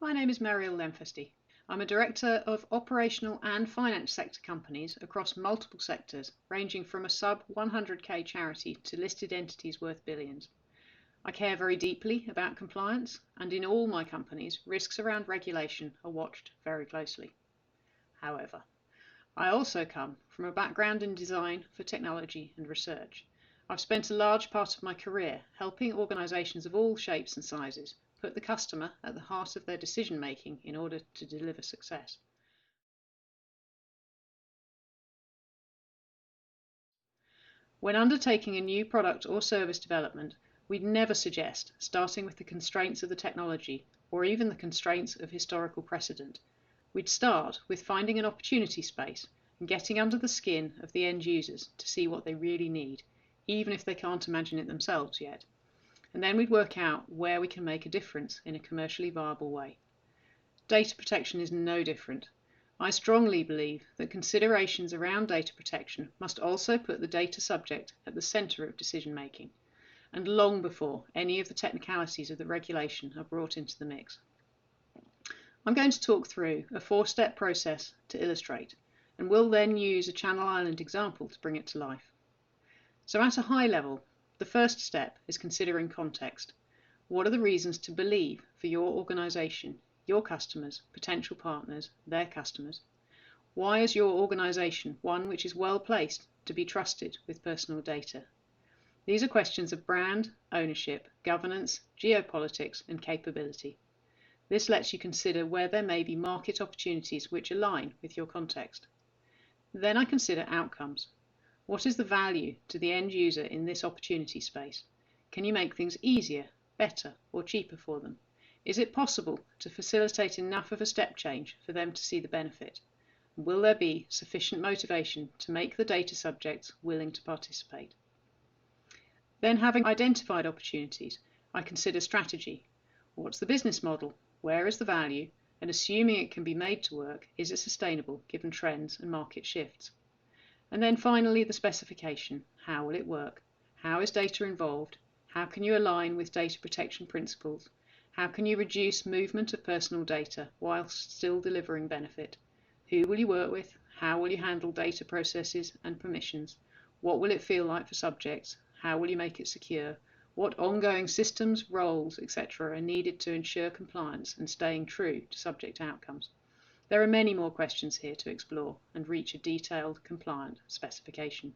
My name is Meriel Lenfestey. I'm a director of operational and finance sector companies across multiple sectors, ranging from a sub 100k charity to listed entities worth billions. I care very deeply about compliance, and in all my companies, risks around regulation are watched very closely. However, I also come from a background in design for technology and research. I've spent a large part of my career helping organisations of all shapes and sizes put the customer at the heart of their decision making in order to deliver success. When undertaking a new product or service development, we'd never suggest starting with the constraints of the technology or even the constraints of historical precedent. We'd start with finding an opportunity space and getting under the skin of the end users to see what they really need, even if they can't imagine it themselves yet. And then we'd work out where we can make a difference in a commercially viable way. Data protection is no different. I strongly believe that considerations around data protection must also put the data subject at the centre of decision making, and long before any of the technicalities of the regulation are brought into the mix. I'm going to talk through a four-step process to illustrate, and we'll then use a Channel Island example to bring it to life. So at a high level, the first step is considering context. What are the reasons to believe for your organisation, your customers, potential partners, their customers? Why is your organisation one which is well placed to be trusted with personal data? These are questions of brand, ownership, governance, geopolitics, and capability. This lets you consider where there may be market opportunities which align with your context. Then I consider outcomes. What is the value to the end user in this opportunity space? Can you make things easier, better, or cheaper for them? Is it possible to facilitate enough of a step change for them to see the benefit? Will there be sufficient motivation to make the data subjects willing to participate? Then, having identified opportunities, I consider strategy. What's the business model? Where is the value? And assuming it can be made to work, is it sustainable given trends and market shifts? And then finally, the specification. How will it work? How is data involved? How can you align with data protection principles? How can you reduce movement of personal data whilst still delivering benefit? Who will you work with? How will you handle data processes and permissions? What will it feel like for subjects? How will you make it secure? What ongoing systems, roles, etc. are needed to ensure compliance and staying true to subject outcomes? There are many more questions here to explore and reach a detailed, compliant specification.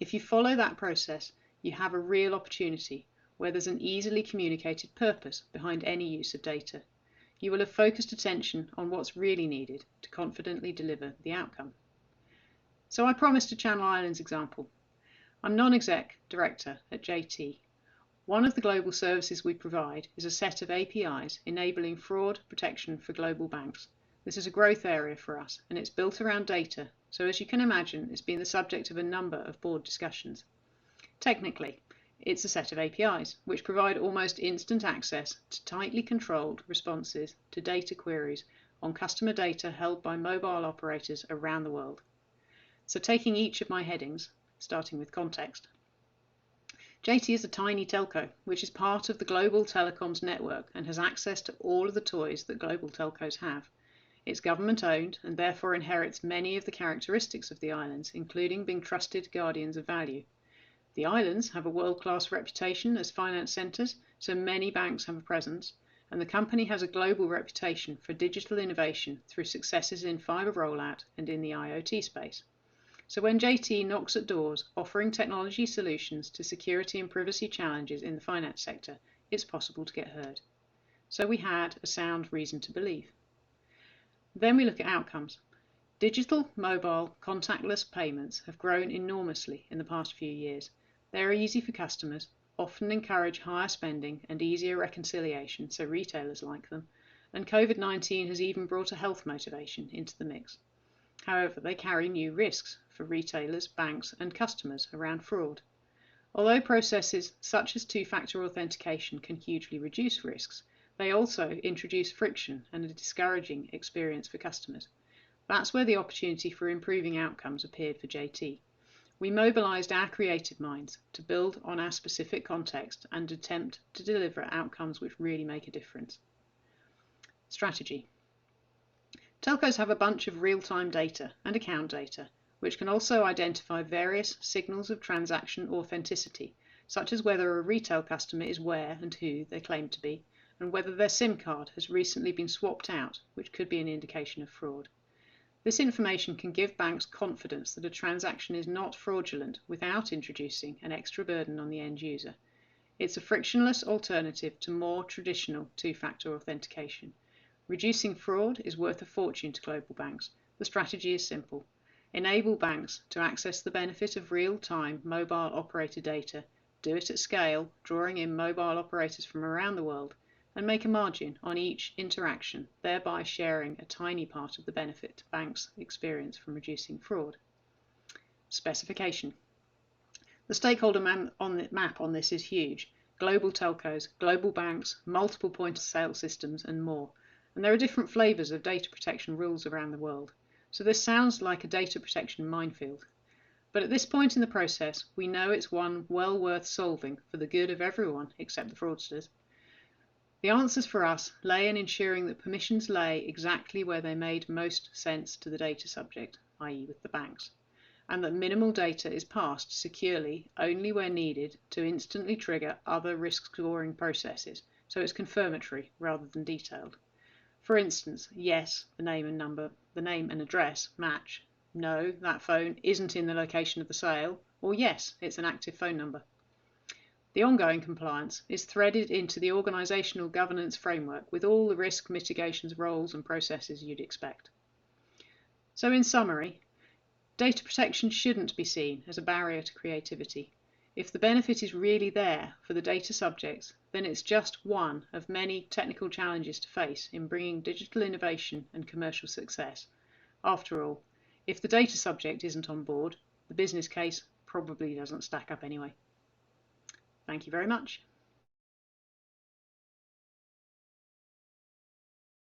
If you follow that process, you have a real opportunity where there's an easily communicated purpose behind any use of data. You will have focused attention on what's really needed to confidently deliver the outcome. So I promised a Channel Islands example. I'm non-exec director at JT. One of the global services we provide is a set of APIs enabling fraud protection for global banks. This is a growth area for us, and it's built around data, so as you can imagine, it's been the subject of a number of board discussions. Technically, it's a set of APIs which provide almost instant access to tightly controlled responses to data queries on customer data held by mobile operators around the world. So taking each of my headings, starting with context. JT is a tiny telco, which is part of the global telecoms network and has access to all of the toys that global telcos have. It's government owned and therefore inherits many of the characteristics of the islands, including being trusted guardians of value. The islands have a world-class reputation as finance centres, so many banks have a presence, and the company has a global reputation for digital innovation through successes in fibre rollout and in the IoT space. So when JT knocks at doors offering technology solutions to security and privacy challenges in the finance sector, it's possible to get heard. So we had a sound reason to believe. Then we look at outcomes. Digital, mobile, contactless payments have grown enormously in the past few years. They are easy for customers, often encourage higher spending and easier reconciliation, so retailers like them, and COVID-19 has even brought a health motivation into the mix. However, they carry new risks for retailers, banks, and customers around fraud. Although processes such as two-factor authentication can hugely reduce risks, they also introduce friction and a discouraging experience for customers. That's where the opportunity for improving outcomes appeared for JT. We mobilised our creative minds to build on our specific context and attempt to deliver outcomes which really make a difference. Strategy. Telcos have a bunch of real-time data and account data, which can also identify various signals of transaction authenticity, such as whether a retail customer is where and who they claim to be, and whether their SIM card has recently been swapped out, which could be an indication of fraud. This information can give banks confidence that a transaction is not fraudulent without introducing an extra burden on the end user. It's a frictionless alternative to more traditional two-factor authentication. Reducing fraud is worth a fortune to global banks. The strategy is simple. Enable banks to access the benefit of real-time mobile operator data, do it at scale, drawing in mobile operators from around the world, and make a margin on each interaction, thereby sharing a tiny part of the benefit banks experience from reducing fraud. Specification. The stakeholder map on this is huge. Global telcos, global banks, multiple point-of-sale systems, and more. And there are different flavors of data protection rules around the world. So this sounds like a data protection minefield. But at this point in the process, we know it's one well worth solving for the good of everyone except the fraudsters. The answers for us lay in ensuring that permissions lay exactly where they made most sense to the data subject, i.e. with the banks, and that minimal data is passed securely only where needed to instantly trigger other risk scoring processes, so it's confirmatory rather than detailed. For instance, yes, the name and address match. No, that phone isn't in the location of the sale. Or yes, it's an active phone number. The ongoing compliance is threaded into the organisational governance framework with all the risk mitigations roles and processes you'd expect. So in summary, data protection shouldn't be seen as a barrier to creativity. If the benefit is really there for the data subjects, then it's just one of many technical challenges to face in bringing digital innovation and commercial success. After all, if the data subject isn't on board, the business case probably doesn't stack up anyway. Thank you very much.